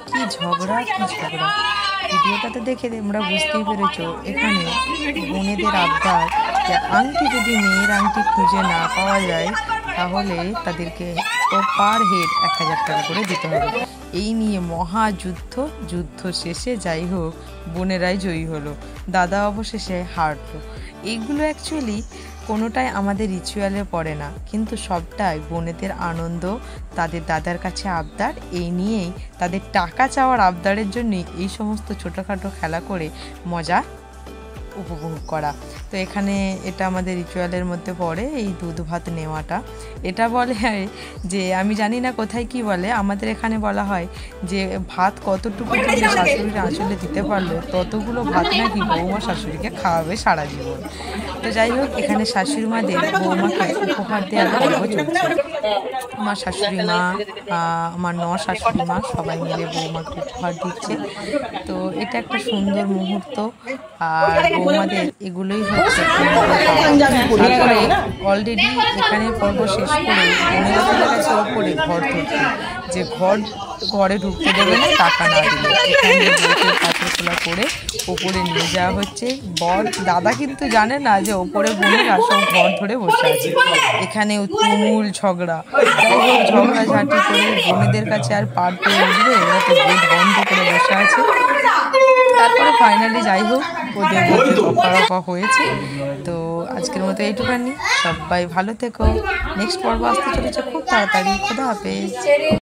কি ঝগড়া ভিডিওটাতে দেখে তোমরা বুঝতেই পেরেছো এখানে বোনেদের আবদার যে আংটি যদি মেয়ের আংটি খুঁজে না পাওয়া যায় তাহলে তাদেরকে পার হেড 1000 টাকা করে দিতে হবে। এই নিয়ে যুদ্ধ শেষে যাই হোক বোনেরাই জয়ী হলো, দাদা অবশেষে হারলো। এইগুলো অ্যাকচুয়ালি কোনোটাই আমাদের রিচুয়ালে পড়ে না, কিন্তু সবটাই বোনেদের আনন্দ, তাদের দাদার কাছে আবদার, এই নিয়েই তাদের টাকা চাওয়ার আবদারের জন্যই এই সমস্ত ছোটোখাটো খেলা করে মজা উপভোগ করা। তো এখানে এটা আমাদের রিচুয়ালের মধ্যে পড়ে, এই দুধ ভাত নেওয়াটা। এটা বলে যে আমি জানি না কোথায় কি বলে, আমাদের এখানে বলা হয় যে ভাত কতটুকু শাশুড়ির আঁচলে দিতে পারলো ততগুলো ভাত নাকি বৌমা শাশুড়িকে খাওয়াবে সারা জীবন। তো যাই হোক এখানে শাশুড়ি মাদের বৌমাকে উপহার দেওয়ার পর্ব চলছে। আমার শাশুড়ি মা, আমার শাশুড়ি মা সবাই মিলে বৌমাকে উপহার দিচ্ছে। তো এটা একটা সুন্দর মুহূর্ত। আর বৌমাদের এগুলোই হচ্ছে তারপরে অলরেডি এখানে পর্ব শেষ করে বোনেরা চলে গেছে ওপরে ঘর ধরতে, যে ঘরে ঢুকতে দেবে না টাকা না দিলে। এখানে পাথর খোলা করে ওপরে নিয়ে যাওয়া হচ্ছে। দাদা কিন্তু জানে না যে ওপরে বোনেরা সব ঘর ধরে বসে আছে। এখানে তুমুল ঝগড়া, ঝগড়াঝাঁটি করে বোনেদের কাছে আর পার পেয়ে উঠবে, এরা তো গেট বন্ধ করে বসে আছে। তারপরে ফাইনালি যাই হোক ওদের মধ্যে রফা হয়েছে। তো আজকের মতো এইটুখানি, সবাই ভালো থেকো। নেক্সট পর্ব আসতে চলেছে খুব তাড়াতাড়ি। খোদা হাফেজ।